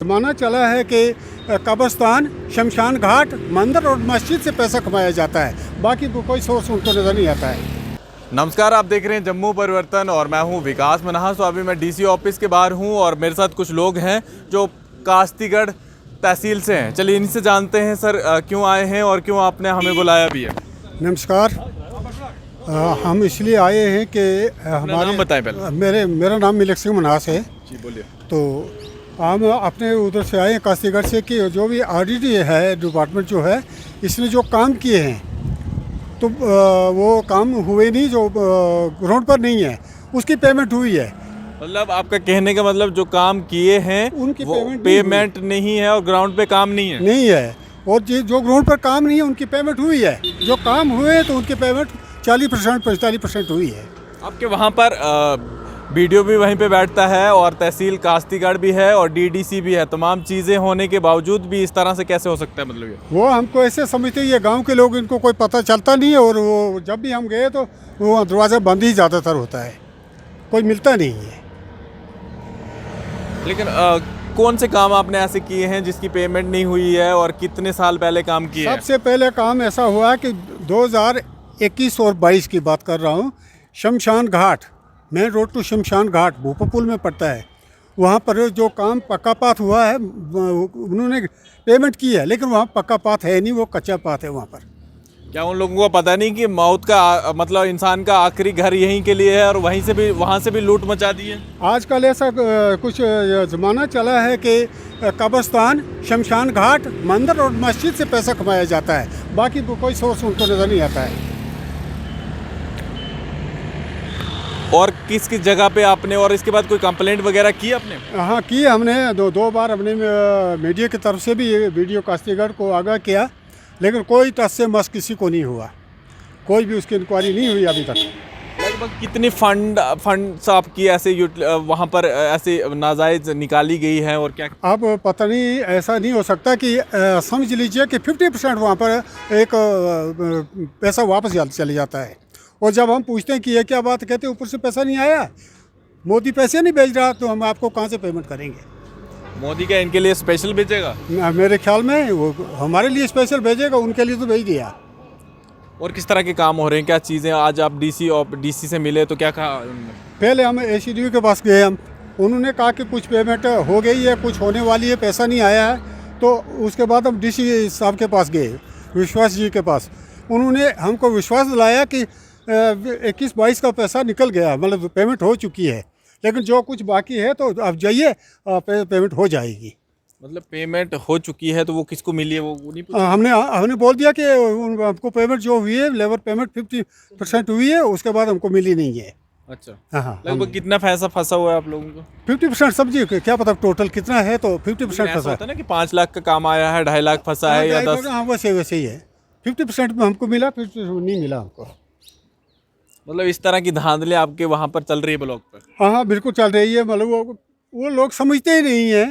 माना चला है कि कब्रिस्तान, शमशान घाट, मंदिर और मस्जिद से पैसा कमाया जाता है, बाकी कोई सोर्स उनको नज़र नहीं आता है। नमस्कार, आप देख रहे हैं जम्मू परिवर्तन और मैं हूं विकास मन्हास। तो अभी मैं डीसी ऑफिस के बाहर हूं और मेरे साथ कुछ लोग हैं जो कास्तीगढ़ तहसील से हैं। चलिए इनसे जानते हैं सर क्यों आए हैं और क्यों आपने हमें बुलाया भी है। नमस्कार। हम इसलिए आए हैं कि हमारे नाम बताएं पहले। मेरा नाम मिलक सिंह मन्हास है। जी बोलिए। तो हम अपने उधर से आए हैं कास्तीगढ़ से कि जो भी ऑडिट है डिपार्टमेंट जो है, इसने जो काम किए हैं तो वो काम हुए नहीं, जो ग्राउंड पर नहीं है उसकी पेमेंट हुई है। मतलब आपका कहने का मतलब जो काम किए हैं उनकी वो पेमेंट नहीं है और ग्राउंड पे काम नहीं है। नहीं है, और जो ग्राउंड पर काम नहीं है उनकी पेमेंट हुई है। जो काम हुए हैं तो उनकी पेमेंट 40% 45% हुई है। आपके वहाँ पर बीडीओ भी वहीं पे बैठता है और तहसील कास्तीगढ़ भी है और डीडीसी भी है। तमाम चीज़ें होने के बावजूद भी इस तरह से कैसे हो सकता है? मतलब ये वो हमको ऐसे समझते हैं, ये गांव के लोग, इनको कोई पता चलता नहीं है। और वो जब भी हम गए तो वो दरवाज़ा बंद ही ज़्यादातर होता है, कोई मिलता नहीं है। लेकिन कौन से काम आपने ऐसे किए हैं जिसकी पेमेंट नहीं हुई है और कितने साल पहले काम किए हैं? सबसे पहले काम ऐसा हुआ कि 2021 और 22 की बात कर रहा हूँ। शमशान घाट, मेन रोड टू शमशान घाट भूपापुल में पड़ता है। वहाँ पर जो काम पक्का पाथ हुआ है उन्होंने पेमेंट की है, लेकिन वहाँ पक्का पाथ है नहीं, वो कच्चा पाथ है वहाँ पर। क्या उन लोगों को पता नहीं कि मौत का मतलब इंसान का आखिरी घर यहीं के लिए है और वहाँ से भी लूट मचा दी है? आजकल ऐसा कुछ ज़माना चला है कि कब्रिस्तान, शमशान घाट, मंदिर और मस्जिद से पैसा कमाया जाता है, बाकी कोई सोर्स उनको नज़र नहीं आता है। और किस किस जगह पे आपने और इसके बाद कोई कंप्लेंट वगैरह की आपने? हाँ की हमने दो बार अपने मीडिया की तरफ से भी वीडियो कास्तीगढ़ को आगाह किया, लेकिन कोई टस से मस किसी को नहीं हुआ, कोई भी उसकी इंक्वायरी नहीं हुई अभी तक। लगभग कितनी फंड्स आपकी ऐसे वहाँ पर ऐसे नाजायज निकाली गई है और क्या? अब पता नहीं, ऐसा नहीं हो सकता कि समझ लीजिए कि 50% वहाँ पर एक पैसा वापस चले जाता है। और जब हम पूछते हैं कि ये क्या बात, कहते हैं ऊपर से पैसा नहीं आया, मोदी पैसे नहीं भेज रहा, तो हम आपको कहाँ से पेमेंट करेंगे? मोदी क्या इनके लिए स्पेशल भेजेगा? मेरे ख्याल में वो हमारे लिए स्पेशल भेजेगा, उनके लिए तो भेज दिया। और किस तरह के काम हो रहे हैं, क्या चीज़ें? आज आप डीसी से मिले तो क्या कहा उन्होंने? पहले हम एसीडीओ के पास गए, उन्होंने कहा कि कुछ पेमेंट हो गई है, कुछ होने वाली है, पैसा नहीं आया है। तो उसके बाद हम डीसी साहब के पास गए, विश्वास जी के पास। उन्होंने हमको विश्वास दिलाया कि 21-22 का पैसा निकल गया, मतलब पेमेंट हो चुकी है, लेकिन जो कुछ बाकी है तो अब जाइए पेमेंट हो जाएगी। मतलब पेमेंट हो चुकी है तो वो किसको मिली है वो नहीं पूछा? हमने बोल दिया कि हमको पेमेंट जो हुई है, लेबर पेमेंट 50% हुई है, उसके बाद हमको मिली नहीं है। अच्छा। हाँ, लगभग कितना पैसा फंसा हुआ है आप लोगों को? 50% समझिए, क्या पता टोटल कितना है, तो 50% फंसा होता है ना कि 5 लाख का काम आया है, 2.5 लाख फंसा है या 10। हाँ, वैसे ही है। 50% में हमको मिला, 50% नहीं मिला हमको। मतलब इस तरह की धांधली आपके वहाँ पर चल रही है ब्लॉक पर? हाँ हाँ, बिल्कुल चल रही है। मतलब वो लोग समझते ही नहीं है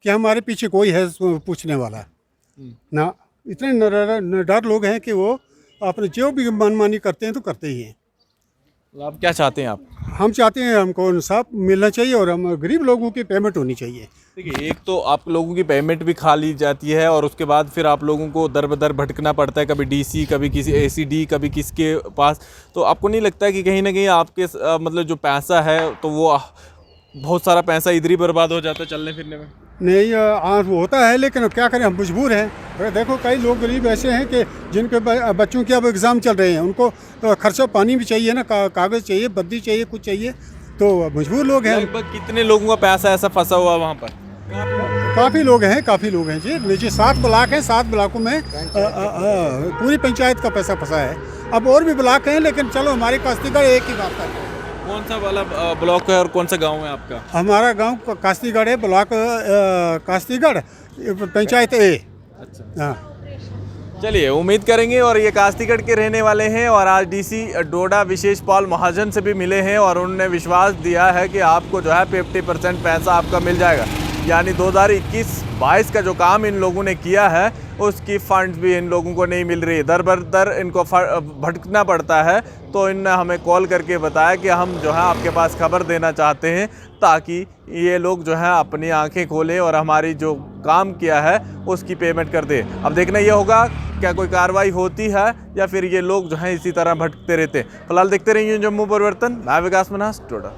कि हमारे पीछे कोई है पूछने वाला ना। इतने निडर लोग हैं कि वो अपने जो भी मनमानी करते हैं तो करते ही हैं। आप क्या चाहते हैं आप? हम चाहते हैं हमको इंसाफ मिलना चाहिए और हम गरीब लोगों की पेमेंट होनी चाहिए। देखिए, एक तो आप लोगों की पेमेंट भी खा ली जाती है और उसके बाद फिर आप लोगों को दर बदर भटकना पड़ता है, कभी डीसी, कभी किसी एसीडी, कभी किसके पास। तो आपको नहीं लगता है कि कहीं ना कहीं आपके मतलब जो पैसा है तो वो बहुत सारा पैसा इधर ही बर्बाद हो जाता है चलने फिरने में? नहीं, वो होता है, लेकिन क्या करें, हम मजबूर हैं। देखो कई लोग गरीब ऐसे हैं कि जिनके बच्चों के अब एग्ज़ाम चल रहे हैं, उनको खर्चा पानी भी चाहिए ना, कागज़ चाहिए, बद्दी चाहिए, कुछ चाहिए, तो मजबूर लोग हैं। लगभग कितने लोगों का पैसा ऐसा फंसा हुआ वहाँ पर? काफ़ी लोग हैं जी। नीचे 7 ब्लॉक हैं, 7 ब्लॉकों में पूरी पंचायत का पैसा फंसा है। अब और भी ब्लॉक हैं, लेकिन चलो हमारे कास्तीगढ़ एक ही बात है। कौन सा वाला ब्लॉक है और कौन सा गांव है आपका? हमारा गांव कास्तीगढ़ है, ब्लॉक कास्तीगढ़, पंचायत ए। अच्छा। हाँ, चलिए उम्मीद करेंगे। और ये कास्तीगढ़ के रहने वाले हैं और आज डीसी डोडा विशेष पॉल महाजन से भी मिले हैं और उन्होंने विश्वास दिया है कि आपको जो है 50% पैसा आपका मिल जाएगा। यानी 2021-22 का जो काम इन लोगों ने किया है उसकी फंड्स भी इन लोगों को नहीं मिल रही, दर बदर इनको भटकना पड़ता है। तो इनने हमें कॉल करके बताया कि हम जो है आपके पास खबर देना चाहते हैं ताकि ये लोग जो है अपनी आंखें खोलें और हमारी जो काम किया है उसकी पेमेंट कर दे। अब देखना ये होगा क्या कोई कार्रवाई होती है या फिर ये लोग जो हैं इसी तरह भटकते रहते हैं। फिलहाल देखते रहिए जम्मू परिवर्तन। मैं विकास मन्हास, टोडा।